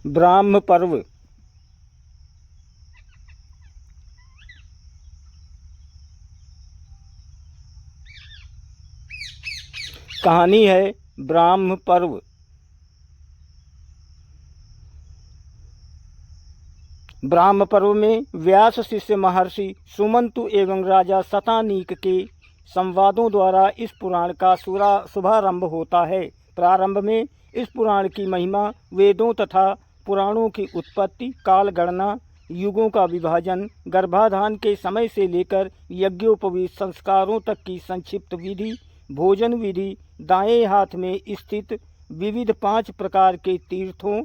ब्राह्म पर्व। कहानी है ब्राह्म पर्व। ब्राह्म पर्व में व्यास शिष्य महर्षि सुमंतु एवं राजा शतानीक के संवादों द्वारा इस पुराण का शुभारंभ होता है। प्रारंभ में इस पुराण की महिमा, वेदों तथा पुराणों की उत्पत्ति, काल गणना, युगों का विभाजन, गर्भाधान के समय से लेकर यज्ञोपवीत संस्कारों तक की संक्षिप्त विधि, भोजन विधि, दाएं हाथ में स्थित विविध 5 प्रकार के तीर्थों,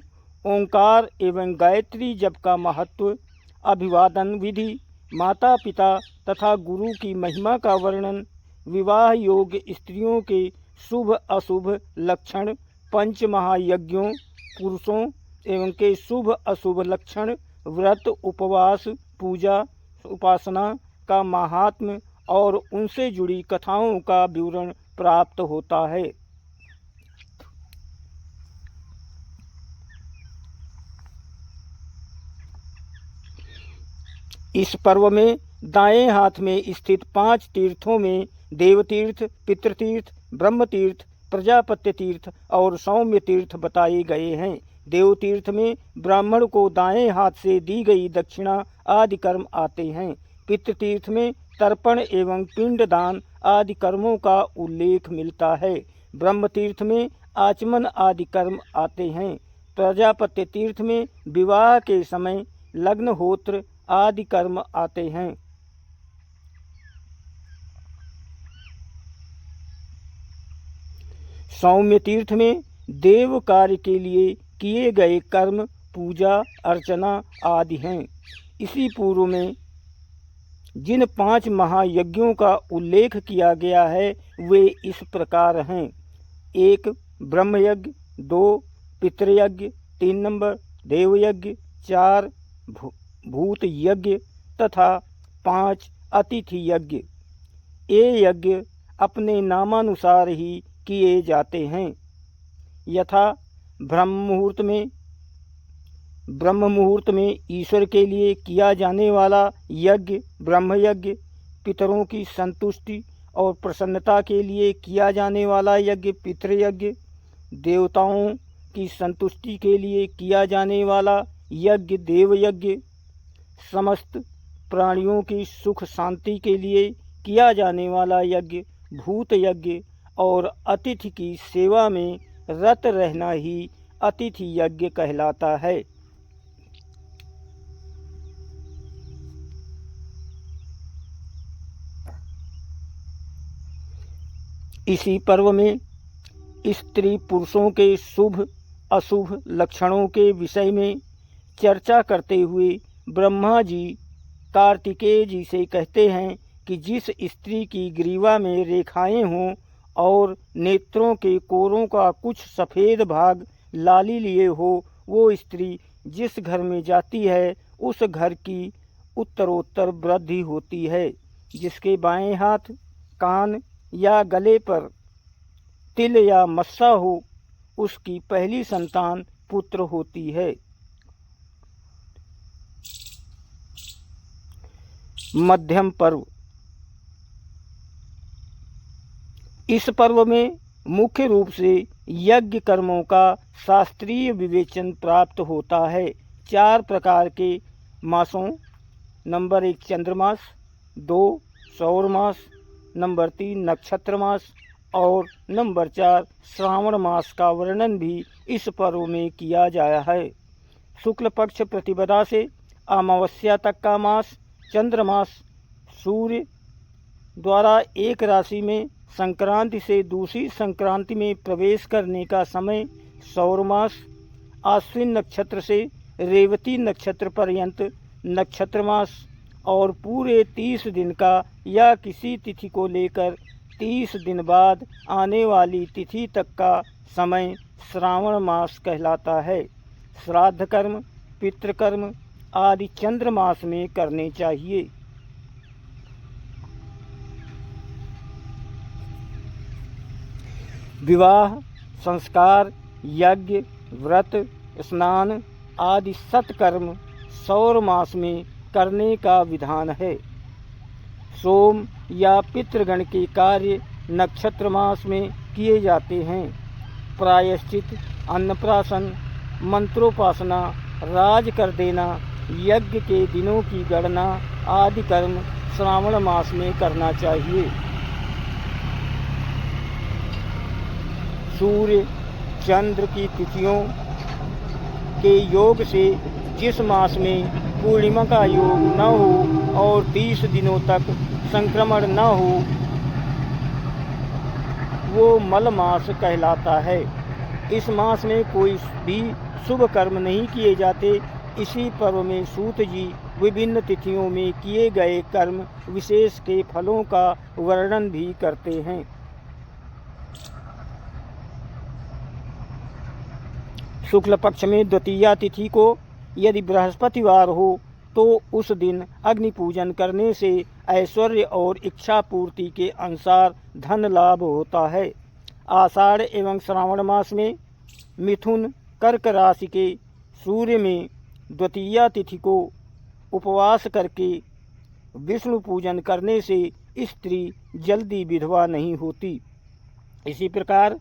ओंकार एवं गायत्री जप का महत्व, अभिवादन विधि, माता पिता तथा गुरु की महिमा का वर्णन, विवाह योग्य स्त्रियों के शुभ अशुभ लक्षण, 5 महायज्ञों, पुरुषों एवं के शुभ अशुभ लक्षण, व्रत, उपवास, पूजा, उपासना का महात्म्य और उनसे जुड़ी कथाओं का विवरण प्राप्त होता है। इस पर्व में दाएं हाथ में स्थित 5 तीर्थों में देवतीर्थ, पितृतीर्थ, ब्रह्मतीर्थ, प्रजापत्य तीर्थ और सौम्य तीर्थ बताए गए हैं। देवतीर्थ में ब्राह्मण को दाएं हाथ से दी गई दक्षिणा आदि कर्म आते हैं। पितृतीर्थ में तर्पण एवं पिंडदान आदि कर्मों का उल्लेख मिलता है। ब्रह्मतीर्थ में आचमन आदि कर्म आते हैं। प्रजापत्य तीर्थ में विवाह के समय लग्नहोत्र आदि कर्म आते हैं। सौम्य तीर्थ में देव कार्य के लिए किए गए कर्म, पूजा अर्चना आदि हैं। इसी पूर्व में जिन 5 महायज्ञों का उल्लेख किया गया है वे इस प्रकार हैं: 1 ब्रह्मयज्ञ, 2 पितृयज्ञ, 3 नंबर देवयज्ञ, 4 भूत यज्ञ तथा 5 अतिथि यज्ञ। ये यज्ञ अपने नामानुसार ही किए जाते हैं। यथा ब्रह्म मुहूर्त में ईश्वर के लिए किया जाने वाला यज्ञ ब्रह्मयज्ञ, पितरों की संतुष्टि और प्रसन्नता के लिए किया जाने वाला यज्ञ पितृयज्ञ, देवताओं की संतुष्टि के लिए किया जाने वाला यज्ञ देवयज्ञ, समस्त प्राणियों की सुख शांति के लिए किया जाने वाला यज्ञ भूत यज्ञ और अतिथि की सेवा में रत रहना ही अतिथि यज्ञ कहलाता है। इसी पर्व में स्त्री पुरुषों के शुभ अशुभ लक्षणों के विषय में चर्चा करते हुए ब्रह्मा जी कार्तिकेय जी से कहते हैं कि जिस स्त्री की ग्रीवा में रेखाएं हों और नेत्रों के कोरों का कुछ सफ़ेद भाग लाली लिए हो, वो स्त्री जिस घर में जाती है उस घर की उत्तरोत्तर वृद्धि होती है। जिसके बाएं हाथ, कान या गले पर तिल या मस्सा हो, उसकी पहली संतान पुत्र होती है। मध्यम पर्व। इस पर्व में मुख्य रूप से यज्ञ कर्मों का शास्त्रीय विवेचन प्राप्त होता है। 4 प्रकार के मासों, नंबर 1 चंद्रमास, 2 सौर मास, नंबर 3 नक्षत्र मास और नंबर 4 श्रावण मास का वर्णन भी इस पर्व में किया गया है। शुक्ल पक्ष प्रतिपदा से अमावस्या तक का मास चंद्रमास, सूर्य द्वारा एक राशि में संक्रांति से दूसरी संक्रांति में प्रवेश करने का समय सौर मास, आश्विन नक्षत्र से रेवती नक्षत्र पर्यंत नक्षत्र मास और पूरे 30 दिन का या किसी तिथि को लेकर 30 दिन बाद आने वाली तिथि तक का समय श्रावण मास कहलाता है। श्राद्ध कर्म, पितृकर्म आदि चंद्र मास में करने चाहिए। विवाह, संस्कार, यज्ञ, व्रत, स्नान आदि सत्कर्म सौर मास में करने का विधान है। सोम या पितृगण के कार्य नक्षत्र मास में किए जाते हैं। प्रायश्चित, अन्नप्राशन, मंत्रोपासना, राज कर देना, यज्ञ के दिनों की गणना आदि कर्म श्रावण मास में करना चाहिए। सूर्य चंद्र की तिथियों के योग से जिस मास में पूर्णिमा का योग न हो और 30 दिनों तक संक्रमण न हो वो मल मास कहलाता है। इस मास में कोई भी शुभ कर्म नहीं किए जाते। इसी पर्व में सूत जी विभिन्न तिथियों में किए गए कर्म विशेष के फलों का वर्णन भी करते हैं। शुक्ल पक्ष में द्वितीया तिथि को यदि बृहस्पतिवार हो तो उस दिन अग्नि पूजन करने से ऐश्वर्य और इच्छा पूर्ति के अनुसार धन लाभ होता है। आषाढ़ एवं श्रावण मास में मिथुन कर्क राशि के सूर्य में द्वितीया तिथि को उपवास करके विष्णु पूजन करने से स्त्री जल्दी विधवा नहीं होती। इसी प्रकार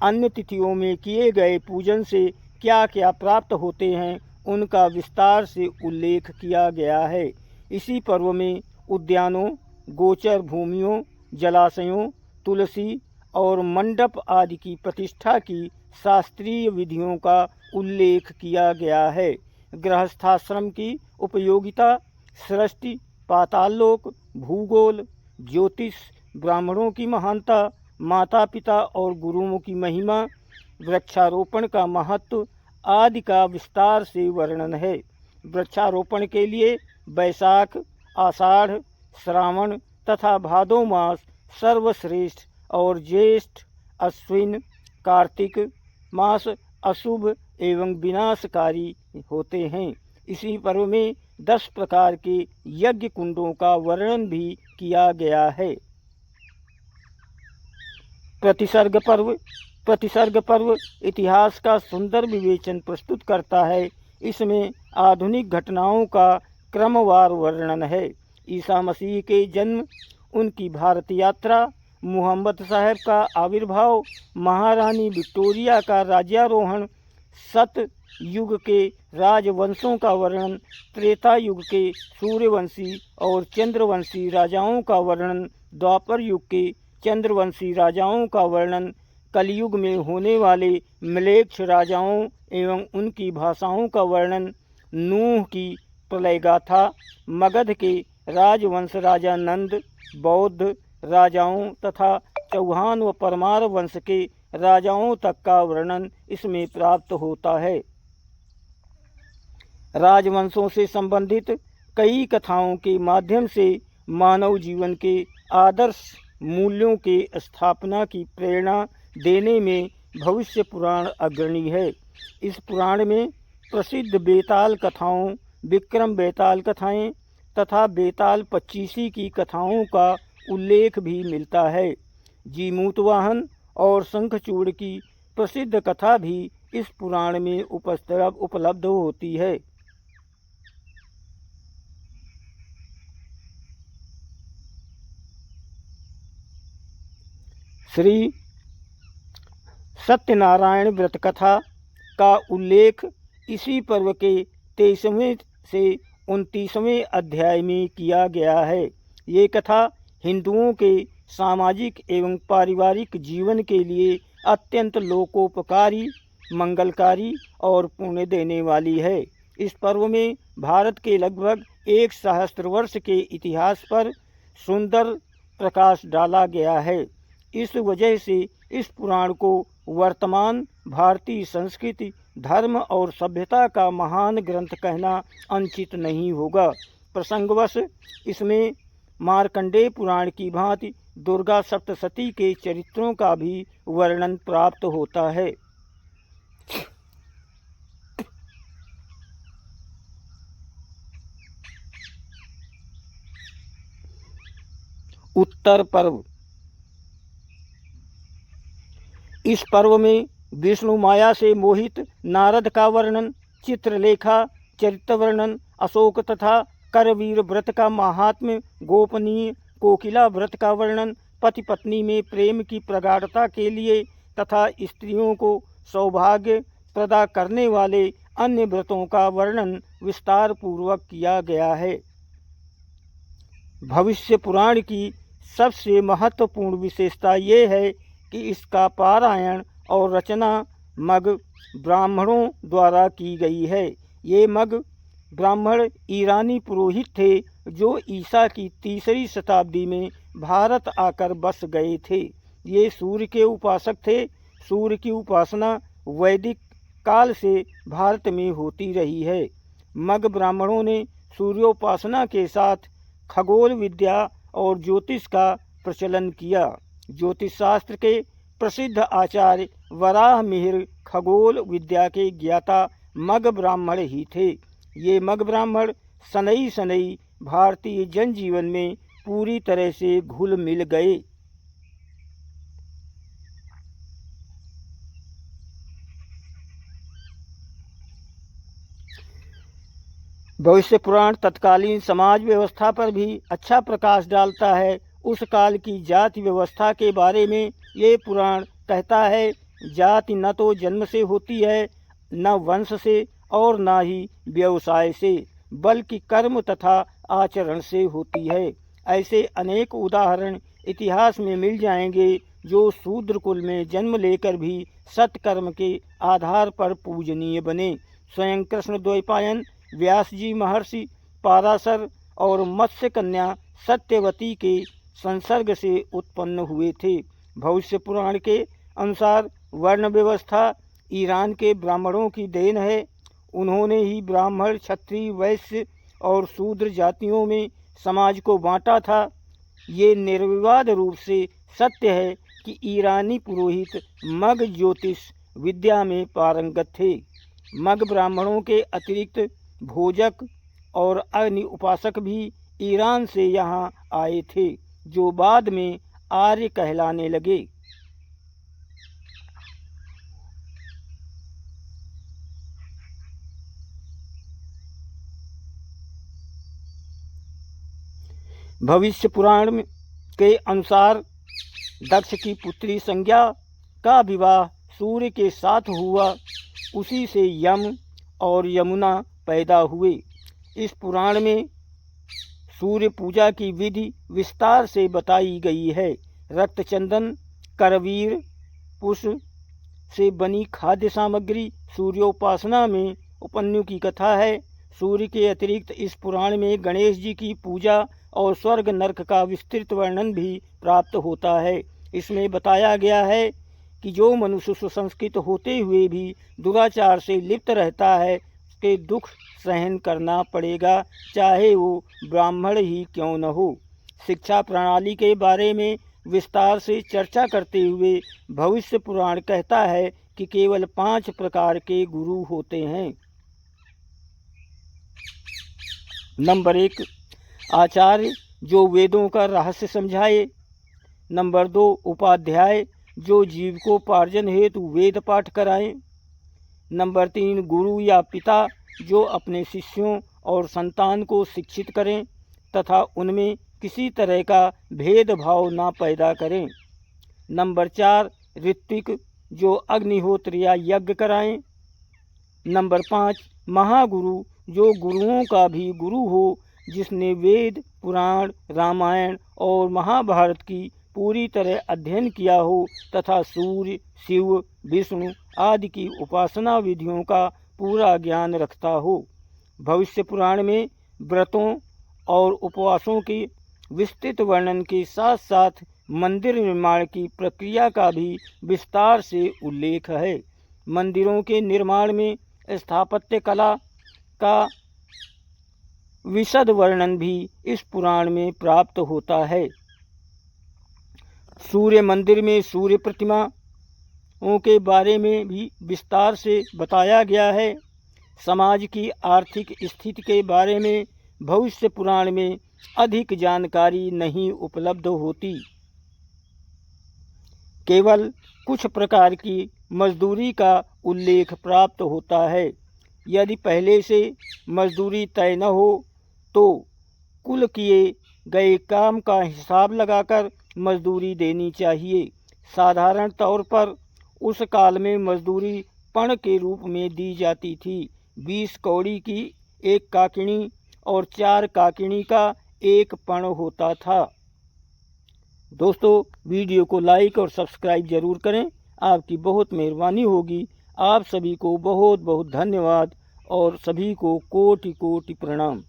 अन्य तिथियों में किए गए पूजन से क्या क्या प्राप्त होते हैं उनका विस्तार से उल्लेख किया गया है। इसी पर्व में उद्यानों, गोचर भूमियों, जलाशयों, तुलसी और मंडप आदि की प्रतिष्ठा की शास्त्रीय विधियों का उल्लेख किया गया है। गृहस्थाश्रम की उपयोगिता, सृष्टि, पाताललोक, भूगोल, ज्योतिष, ब्राह्मणों की महानता, माता पिता और गुरुओं की महिमा, वृक्षारोपण का महत्व आदि का विस्तार से वर्णन है। वृक्षारोपण के लिए बैसाख, आषाढ़, श्रावण तथा भादो मास सर्वश्रेष्ठ और ज्येष्ठ, अश्विन, कार्तिक मास अशुभ एवं विनाशकारी होते हैं। इसी पर्व में 10 प्रकार के यज्ञ कुंडों का वर्णन भी किया गया है। प्रतिसर्ग पर्व। प्रतिसर्ग पर्व इतिहास का सुंदर विवेचन प्रस्तुत करता है। इसमें आधुनिक घटनाओं का क्रमवार वर्णन है। ईसा मसीह के जन्म, उनकी भारत यात्रा, मुहम्मद साहब का आविर्भाव, महारानी विक्टोरिया का राज्यारोहण, सत युग के राजवंशों का वर्णन, त्रेता युग के सूर्यवंशी और चंद्रवंशी राजाओं का वर्णन, द्वापर युग के चंद्रवंशी राजाओं का वर्णन, कलयुग में होने वाले म्लेच्छ राजाओं एवं उनकी भाषाओं का वर्णन, नूह की प्रलय गाथा, मगध के राजवंश राजा नंद, बौद्ध राजाओं तथा चौहान व परमार वंश के राजाओं तक का वर्णन इसमें प्राप्त होता है। राजवंशों से संबंधित कई कथाओं के माध्यम से मानव जीवन के आदर्श मूल्यों के स्थापना की प्रेरणा देने में भविष्य पुराण अग्रणी है। इस पुराण में प्रसिद्ध बेताल कथाओं, विक्रम बेताल कथाएं तथा बेताल पच्चीसी की कथाओं का उल्लेख भी मिलता है। जीमूतवाहन और शंखचूड़ की प्रसिद्ध कथा भी इस पुराण में उपलब्ध होती है। श्री सत्यनारायण व्रत कथा का उल्लेख इसी पर्व के 23वें से 29वें अध्याय में किया गया है। ये कथा हिंदुओं के सामाजिक एवं पारिवारिक जीवन के लिए अत्यंत लोकोपकारी, मंगलकारी और पुण्य देने वाली है। इस पर्व में भारत के लगभग 1 सहस्त्र वर्ष के इतिहास पर सुंदर प्रकाश डाला गया है। इस वजह से इस पुराण को वर्तमान भारतीय संस्कृति, धर्म और सभ्यता का महान ग्रंथ कहना अनुचित नहीं होगा। प्रसंगवश इसमें मार्कंडेय पुराण की भांति दुर्गा सप्तशती के चरित्रों का भी वर्णन प्राप्त होता है। उत्तर पर्व। इस पर्व में विष्णु माया से मोहित नारद का वर्णन, चित्रलेखा, चरित्र वर्णन, अशोक तथा करवीर व्रत का महात्म्य, गोपनीय कोकिला व्रत का वर्णन, पति पत्नी में प्रेम की प्रगाढ़ता के लिए तथा स्त्रियों को सौभाग्य प्रदा करने वाले अन्य व्रतों का वर्णन विस्तार पूर्वक किया गया है। भविष्य पुराण की सबसे महत्वपूर्ण विशेषता ये है कि इसका पारायण और रचना मग ब्राह्मणों द्वारा की गई है। ये मग ब्राह्मण ईरानी पुरोहित थे जो ईसा की 3री शताब्दी में भारत आकर बस गए थे। ये सूर्य के उपासक थे। सूर्य की उपासना वैदिक काल से भारत में होती रही है। मग ब्राह्मणों ने सूर्योपासना के साथ खगोल विद्या और ज्योतिष का प्रचलन किया। ज्योतिष शास्त्र के प्रसिद्ध आचार्य वराह मिहिर खगोल विद्या के ज्ञाता मग ब्राह्मण ही थे। ये मग ब्राह्मण सनई सनई भारतीय जनजीवन में पूरी तरह से घुल मिल गए। भविष्य पुराण तत्कालीन समाज व्यवस्था पर भी अच्छा प्रकाश डालता है। उस काल की जाति व्यवस्था के बारे में ये पुराण कहता है, जाति न तो जन्म से होती है, न वंश से और न ही व्यवसाय से, बल्कि कर्म तथा आचरण से होती है। ऐसे अनेक उदाहरण इतिहास में मिल जाएंगे जो शूद्र कुल में जन्म लेकर भी सत्कर्म के आधार पर पूजनीय बने। स्वयं कृष्ण द्वैपायन, व्यास जी महर्षि पाराशर और मत्स्य कन्या सत्यवती के संसर्ग से उत्पन्न हुए थे। भविष्य पुराण के अनुसार वर्ण व्यवस्था ईरान के ब्राह्मणों की देन है। उन्होंने ही ब्राह्मण, क्षत्रिय, वैश्य और शूद्र जातियों में समाज को बांटा था। ये निर्विवाद रूप से सत्य है कि ईरानी पुरोहित मग ज्योतिष विद्या में पारंगत थे। मग ब्राह्मणों के अतिरिक्त भोजक और अग्नि उपासक भी ईरान से यहाँ आए थे, जो बाद में आर्य कहलाने लगे। भविष्य पुराण के अनुसार दक्ष की पुत्री संज्ञा का विवाह सूर्य के साथ हुआ। उसी से यम और यमुना पैदा हुए। इस पुराण में सूर्य पूजा की विधि विस्तार से बताई गई है। रक्तचंदन, करवीर, पुष्प से बनी खाद्य सामग्री सूर्योपासना में उपन्यु की कथा है। सूर्य के अतिरिक्त इस पुराण में गणेश जी की पूजा और स्वर्ग नरक का विस्तृत वर्णन भी प्राप्त होता है। इसमें बताया गया है कि जो मनुष्य सुसंस्कृत होते हुए भी दुराचार से लिप्त रहता है, उसके दुख सहन करना पड़ेगा, चाहे वो ब्राह्मण ही क्यों न हो। शिक्षा प्रणाली के बारे में विस्तार से चर्चा करते हुए भविष्य पुराण कहता है कि केवल 5 प्रकार के गुरु होते हैं। नंबर 1, आचार्य जो वेदों का रहस्य समझाए। नंबर 2, उपाध्याय जो जीविकोपार्जन हेतु वेद पाठ कराएं। नंबर 3, गुरु या पिता जो अपने शिष्यों और संतान को शिक्षित करें तथा उनमें किसी तरह का भेदभाव ना पैदा करें। नंबर 4, ऋत्विक जो अग्निहोत्र या यज्ञ कराएं। नंबर 5, महागुरु जो गुरुओं का भी गुरु हो, जिसने वेद, पुराण, रामायण और महाभारत की पूरी तरह अध्ययन किया हो तथा सूर्य, शिव, विष्णु आदि की उपासना विधियों का पूरा ज्ञान रखता हो। भविष्य पुराण में व्रतों और उपवासों के विस्तृत वर्णन के साथ साथ मंदिर निर्माण की प्रक्रिया का भी विस्तार से उल्लेख है। मंदिरों के निर्माण में स्थापत्य कला का विशद वर्णन भी इस पुराण में प्राप्त होता है। सूर्य मंदिर में सूर्य प्रतिमाओं के बारे में भी विस्तार से बताया गया है। समाज की आर्थिक स्थिति के बारे में भविष्य पुराण में अधिक जानकारी नहीं उपलब्ध होती। केवल कुछ प्रकार की मजदूरी का उल्लेख प्राप्त होता है। यदि पहले से मजदूरी तय न हो तो कुल किए गए काम का हिसाब लगाकर मजदूरी देनी चाहिए। साधारण तौर पर उस काल में मजदूरी पण के रूप में दी जाती थी। 20 कौड़ी की एक काकिणी और 4 काकिणी का एक पण होता था। दोस्तों, वीडियो को लाइक और सब्सक्राइब जरूर करें, आपकी बहुत मेहरबानी होगी। आप सभी को बहुत बहुत धन्यवाद और सभी को कोटि कोटि प्रणाम।